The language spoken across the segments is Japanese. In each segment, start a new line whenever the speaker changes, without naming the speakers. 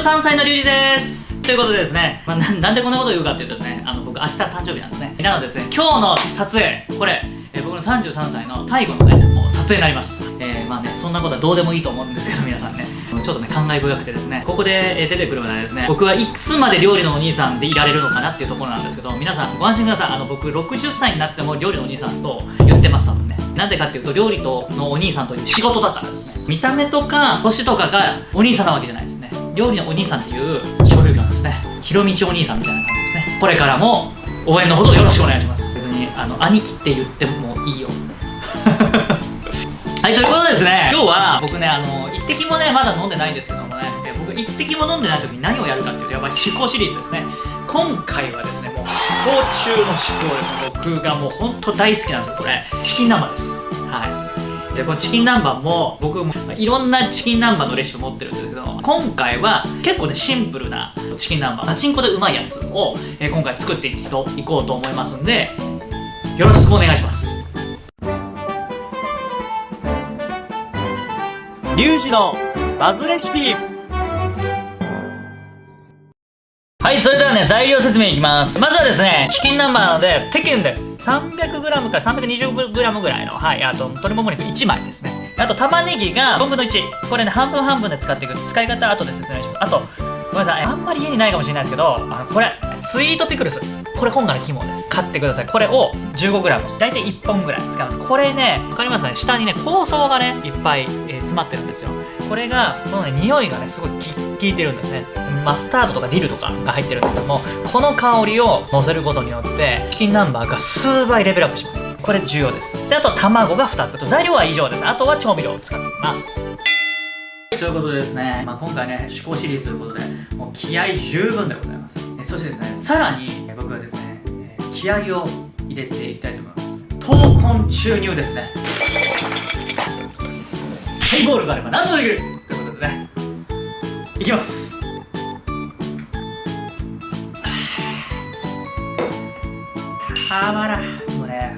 33歳のリュウジです。ということでですね、なんでこんなことを言うかっていうとですね、僕明日誕生日なんですね。なのでですね、今日の撮影、これ、僕の33歳の最後のね、もう撮影になります。まあね、そんなことはどうでもいいと思うんですけど、皆さんね、ちょっとね、感慨深くてですね、ここで出てくるのはですね、僕はいつまで料理のお兄さんでいられるのかなっていうところなんですけど、皆さんご安心ください。僕60歳になっても料理のお兄さんと言ってます、多分ね。なんでかっていうと、料理のお兄さんという仕事だったからですね。見た目とか年とかがお兄さんなわけじゃないですね。料理のお兄さんっていう職業なんですね。ひろみちお兄さんみたいな感じですね。これからも応援のほどよろしくお願いします。別に兄貴って言ってもいいよ。はい、ということでですね、今日は僕ね、一滴もね、まだ飲んでないんですけどもね、僕一滴も飲んでない時に何をやるかっていうと、やっぱり至高シリーズですね。今回はですね、もう至高中の至高です。僕がもうほんと大好きなんですよ、これ。チキン南蛮です。はい。で、このチキン南蛮も、僕もいろんなチキン南蛮のレシピ持ってるんですけど、今回は結構ね、シンプルなチキン南蛮、ガチンコでうまいやつを、今回作っていこうと思いますんで、よろしくお願いします。リュウジのバズレシピ。はい、それではね、材料説明いきます。まずはですね、チキン南蛮なので、テキンです。300g から 320g ぐらいの、はい、あと、鶏もも肉1枚ですね。あと、玉ねぎが4分の1。これね、半分半分で使っていく。使い方、後で説明します。あと、ごめんなさい、あんまり家にないかもしれないですけど、これ、スイートピクルス。これ今回の肝です。買ってください。これを 15g。だいたい1本ぐらい使います。これね、わかりますかね、下にね、香草がね、いっぱい、詰まってるんですよ。これが、このね、匂いがね、すごい効いてるんですね。マスタードとかディルとかが入ってるんですけども、この香りを乗せることによって、チキン南蛮が数倍レベルアップします。これ重要です。で、あと卵が2つ。材料は以上です。あとは調味料を使っていきます。ということでですね、今回ね、至高シリーズということで、もう気合十分でございます。そしてですね、さらに僕はですね、気合を入れていきたいと思います。闘魂注入ですね。ハイボールがあれば何でもできるということでね、いきます。たまらん。もうね、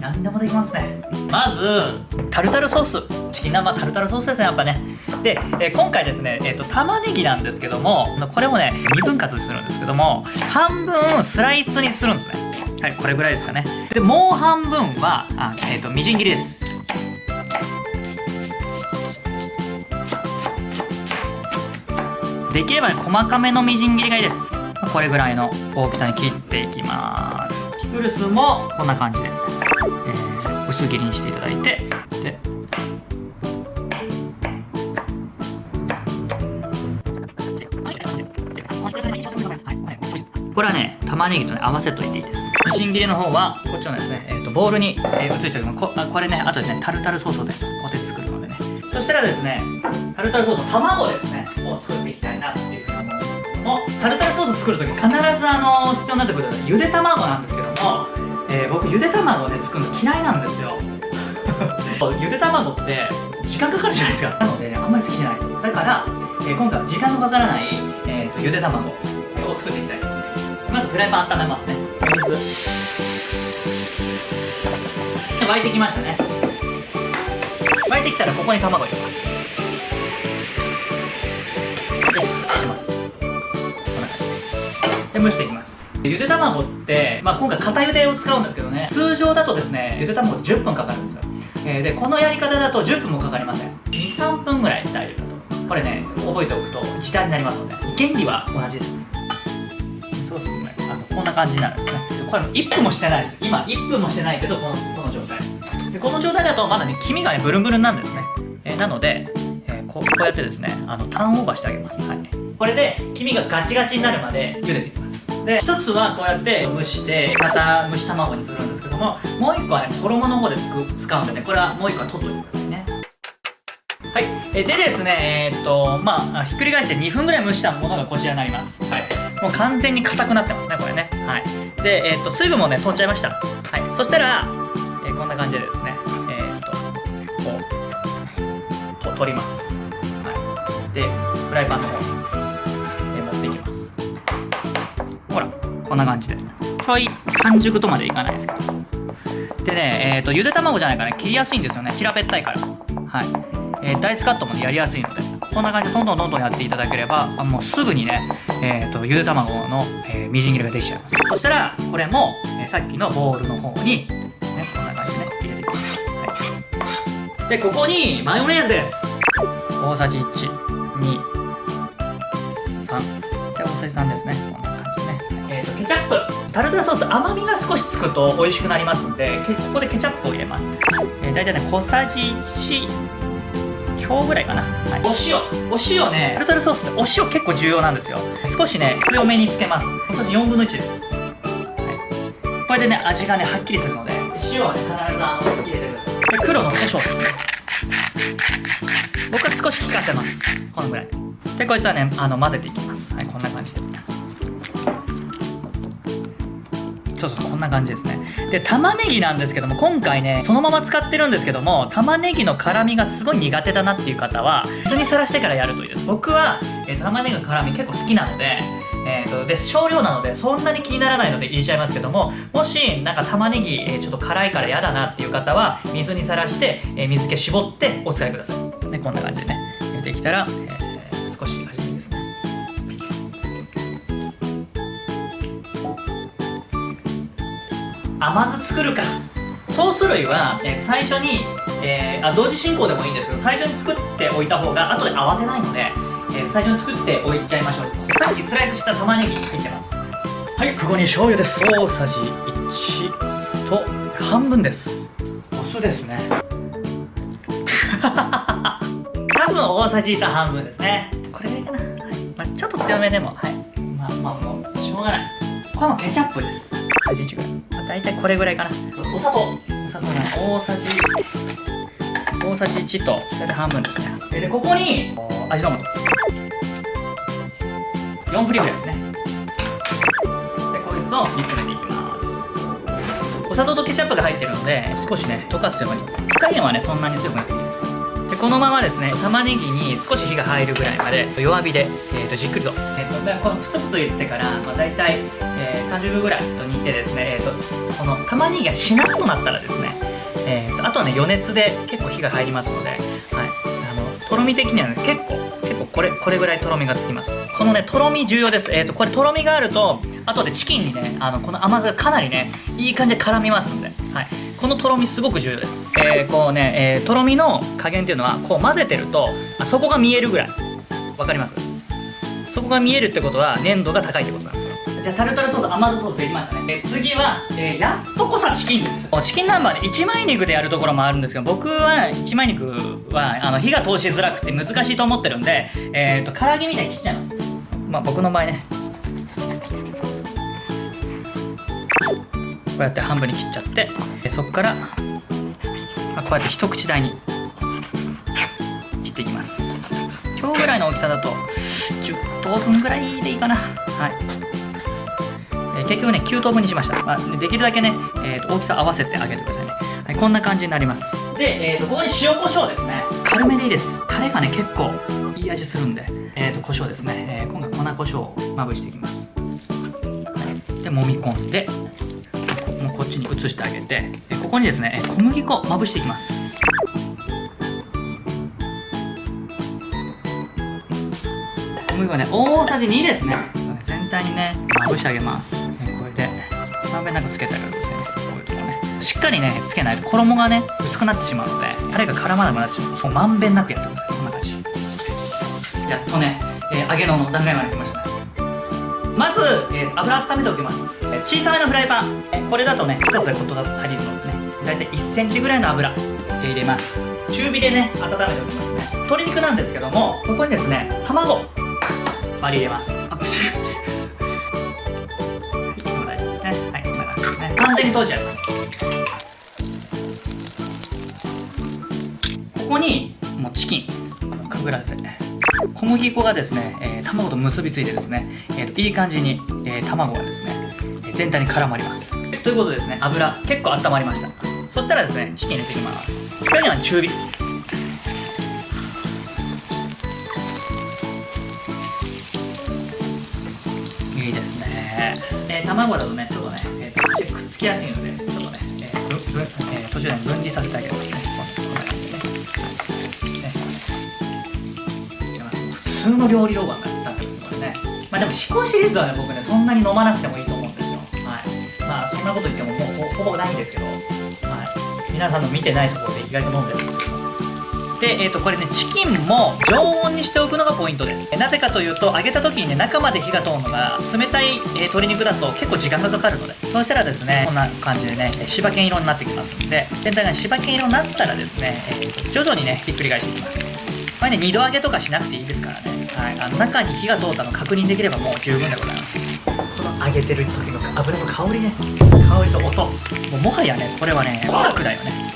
何でもできますね。まずタルタルソース、チキン南蛮タルタルソースですね、やっぱね。で、今回ですね、玉ねぎなんですけども、これもね2分割するんですけども、半分スライスにするんですね。はい、これぐらいですかね。で、もう半分はみじん切りです。できればね、細かめのみじん切りがいいです。これぐらいの大きさに切っていきます。ピクルスもこんな感じで、薄切りにしていただいて、でこれはね、玉ねぎとね合わせといていいです。みじん切りの方はこっちのですね、ボウルに、移しておきます。これね、あとでね、タルタルソースをね、ここで作るのでね。そしたらですね、タルタルソースの卵ですねを作っていきたいなっていうふうに思うんですけども、タルタルソース作るとき必ず必要になってくるのはゆで卵なんですけども、僕ゆで卵をね作るの嫌いなんですよ。ゆで卵って時間かかるじゃないですか。なので、ね、あんまり好きじゃないです。だから、今回は時間のかからない、ゆで卵を作っていきたいと思います。まずフライパン温めますね。水沸いてきましたね。沸いてきたらここに卵入れます。で、します。こんな感じで蒸していきます。ゆで卵って、今回固ゆでを使うんですけどね、通常だとですね、ゆで卵って10分かかるんですよ。で、このやり方だと10分もかかりません。2、3分ぐらいで大丈夫だと思います。これね、覚えておくと時短になりますので、原理は同じです。そうするとね、こんな感じになるんですね。これも1分もしてないです。今1分もしてないけど、この状態で、この状態だとまだね、黄身がねブルンブルンなんですね。なので、こうやってですね、ターンオーバーしてあげます。はい、これで黄身がガチガチになるまで茹でていきます。で、一つはこうやって蒸して蒸し卵にするんですけども、もう一個はね、衣の方で使うんでね、これはもう一個は取っといてくださいね。はい、でですね、ひっくり返して2分ぐらい蒸したものがこちらになります。はい、もう完全に硬くなってますね、これね。はい、で、水分もね飛んじゃいました。はい、そしたら、こんな感じでですね、こう取ります。はい、で、フライパンの方に、持っていきます。ほら、こんな感じでちょい半熟とまでいかないですけど、でね、ゆで卵じゃないからね、切りやすいんですよね。平べったいから。はい、ダイスカットも、ね、やりやすいので、ここんな感じでどんどんやっていただければもうすぐにね、ゆで卵の、みじん切りができちゃいます。そしたらこれも、さっきのボウルの方に、ね、こんな感じでね入れていきます。はい、でここにマヨネーズです。大さじ1、2、3で大さじ3ですね。こんな感じでね。ケチャップ、タルタルソース甘みが少しつくと美味しくなりますんで、ここでケチャップを入れます。大体ね小さじ1強ぐらいかな。はい、お塩ね、タルタルソースってお塩結構重要なんですよ。少しね強めにつけます。小さじ4分の1です。はい、これでね味がねはっきりするので、塩はね必ず入れてください。で黒の胡椒ですね。僕は少し効かせます。このぐらいで、こいつはね混ぜていきます。はい、こんな感じで、そうこんな感じですね。で玉ねぎなんですけども、今回ねそのまま使ってるんですけども、玉ねぎの辛みがすごい苦手だなっていう方は水にさらしてからやるといいです。僕は、玉ねぎの辛み結構好きなので、で少量なのでそんなに気にならないので入れちゃいますけども、もしなんか玉ねぎ、ちょっと辛いから嫌だなっていう方は水にさらして、水気絞ってお使いください。でこんな感じでねできたら、少し味見ですね。甘酢作るか。ソース類は、最初に、同時進行でもいいんですけど、最初に作っておいた方が後で慌てないので、最初に作っておいちゃいましょう。さっきスライスした玉ねぎ入ってます。はい、ここに醤油です。大さじ1と半分です。お酢ですね。多分大さじ1と半分ですね。これぐらいかな。はい、ちょっと強めでも、はい、もうしょうがない。これもケチャップです。大さじ1ぐらい。大体これぐらいかな。お砂糖ね、大さじ1と大体半分ですね。でここに味の素4振りぐらいですね。でこいつを煮詰めていきます。お砂糖とケチャップが入ってるので少しね溶かすように、火加減はねそんなに強くなくていいです。でこのままですね玉ねぎに少し火が入るぐらいまで弱火で、じっくりと、このプツプツ言ってから、大体、30秒ぐらいと煮てですね、この玉ねぎがしなっとなったらですね、あとはね余熱で結構火が入りますので、はい、とろみ的にはね結構これぐらいとろみがつきます。このねとろみ重要です。これとろみがあると後でチキンにねこの甘酢がかなりねいい感じで絡みますんで、はい、このとろみすごく重要です。こうね、とろみの加減っていうのはこう混ぜてると底が見えるぐらい、わかります？底が見えるってことは粘度が高いってことなんですよ。じゃあタルタルソース、甘酢ソースできましたね。次は、やっとこさチキンです。チキン南蛮で一枚肉でやるところもあるんですけど、僕は一枚肉は火が通しづらくて難しいと思ってるんで、唐揚げみたいに切っちゃいます。僕の場合ねこうやって半分に切っちゃって、そこからこうやって一口大に切っていきます。今日ぐらいの大きさだと10等分ぐらいでいいかな。はい、結局ね9等分にしました。できるだけね、大きさ合わせてあげてくださいね。はい、こんな感じになります。で、ここに塩コショウですね。軽めでいいです。タレがね結構いい味するんで、コショウですね。今回粉コショウをまぶしていきます。はい、で揉み込んでもうこっちに移してあげて、ここにですね小麦粉まぶしていきます。小麦粉ね大さじ2ですね。全体にねまぶしてあげます。これでまんべんなくつけてあげるんですね。こういうとこねしっかりねつけないと衣がね薄くなってしまうので、タレが絡まなくなっちゃう。そうまんべんなくやってください。こんな感じ。やっとね、揚げの段階まで来ましたね。まず、油温めておきます。小さめのフライパン、これだとね1つでこと足りるのでね、だいたい1センチぐらいの油入れます。中火でね温めておきますね。鶏肉なんですけども、ここにですね卵割り入れます。完全に閉じちゃいます。ここにもうチキンくぐらせてね、小麦粉がですね、卵と結びついてですね、いい感じに、卵がですね、全体に絡まります。ということでですね、油結構温まりました。そしたらですねチキン入れていきます。これには中火。いいですね。卵だとねちょっとね、くっつきやすいのでちょっとね、途中で分離させてあげますね。こんな感じでね。いきます。通の料理動画になったりするのでね。まあでも至高シリーズはね、僕ねそんなに飲まなくてもいいと思うんですよ。はい。まあそんなこと言ってももうほぼないんですけど、はい。皆さんの見てないところで意外と飲んでるんですけど。で、これね、チキンも常温にしておくのがポイントです。なぜかというと、揚げた時にね、中まで火が通るのが、冷たい、鶏肉だと結構時間がかかるので、そうしたらですね、こんな感じでね、柴犬色になってきますので、全体が柴犬色になったらですね、徐々にね、ひっくり返していきます。これね、2度揚げとかしなくていいですからね。はい。中に火が通ったのを確認できればもう十分でございます。この揚げてる時の油の香りね、香りと音。もはやね、これはね、音楽だよね。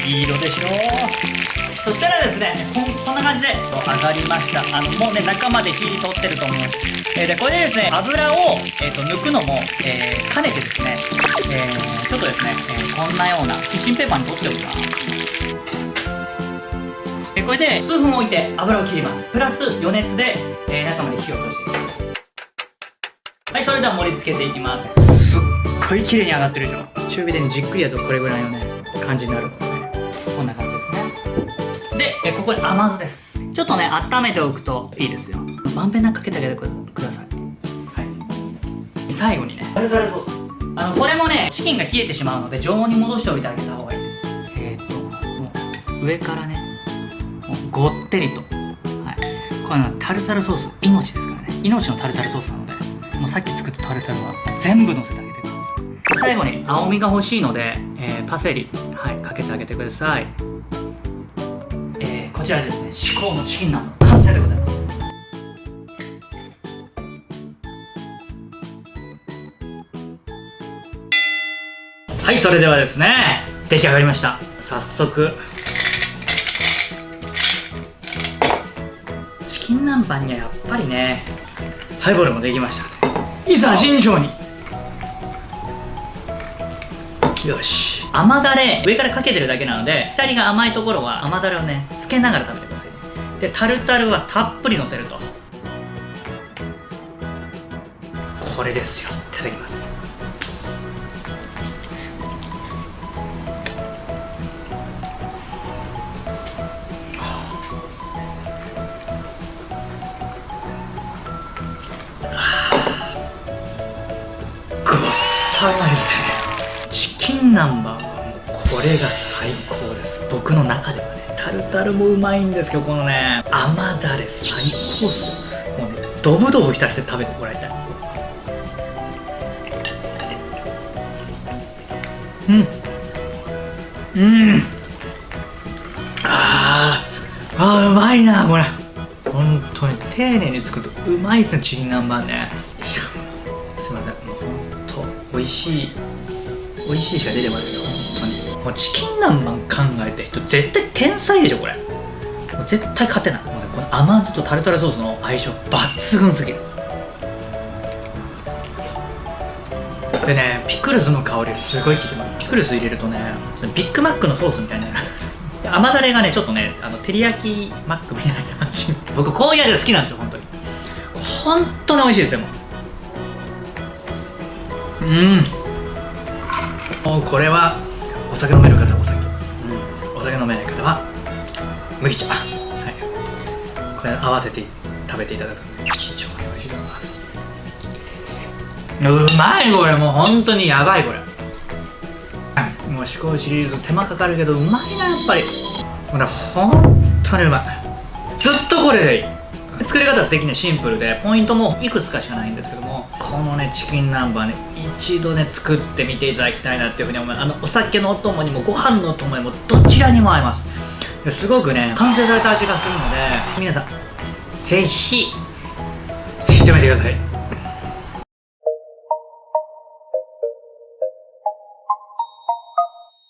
いい色でしょう。そしたらですね、こんな感じで揚がりました。もうね、中まで火通ってると思います。でこれでですね、油を、抜くのも、兼ねてですね、ちょっとですね、こんなようなキッチンペーパーに取っておきます。これで数分置いて油を切ります。プラス余熱で、中まで火を通していきます。はい、それでは盛り付けていきます。すっごい綺麗に揚がってるでしょ。中火で、ね、じっくりやるとこれぐらいのね感じになるので、ね、こんな感じですね。で、ここに甘酢です。ちょっとね温めておくといいですよ。まんべんなくかけてあげてください。はい。最後にねタルタルソース。これもねチキンが冷えてしまうので常温に戻しておいてあげた方がいいです。もう上からねもうごってりと、はい、このタルタルソース命ですからね。命のタルタルソースなので、もうさっき作ったタルタルは全部のせてあげてください。最後に青みが欲しいので、パセリ、はい、かけてあげてください。こちらですね、至高のチキン南蛮完成でございます。はい、それではですね、出来上がりました。早速チキン南蛮にはやっぱりねハイボールもできました。いざ慎重に。よし、甘だれ上からかけてるだけなので、2人が甘いところは甘だれをねつけながら食べてくださいね。でタルタルはたっぷりのせると、これですよ。いただきます。ごっさまですね。チキン南蛮はもうこれが最高です。僕の中ではね。タルタルもうまいんですけど、このね甘だれ最高っすよ。もうねドブドブ浸して食べてもらいたい。うまいなこれ。本当に丁寧に作るとうまいですね、チキン南蛮ね。いやすいません、もう本当美味しいしか出てこないですよ。本当にもうチキン南蛮考えた人絶対天才でしょこれ。もう絶対勝てない。もうね、この甘酢とタルタルソースの相性抜群すぎる。でね、ピクルスの香りすごい効いてます。ピクルス入れるとねビッグマックのソースみたいになる。甘だれがねちょっとね照り焼きマックみたいな味。僕こういう味が好きなんですよ。本当に美味しいです。でももうこれはお酒飲める方はお酒、お酒飲めない方は麦茶、はい、これ合わせて食べていただくと非常に美味しいと思います。うまいこれ。もう本当にやばいこれ。もう至高シリーズ手間かかるけどうまいなやっぱり。これ本当にうまい。ずっとこれでいい。作り方的にはシンプルでポイントもいくつかしかないんですけども、このねチキン南蛮ね一度ね作ってみていただきたいなっていうふうに思います。お酒のお供にもご飯のお供にもどちらにも合います。すごくね完成された味がするので、皆さんぜひ食べてください。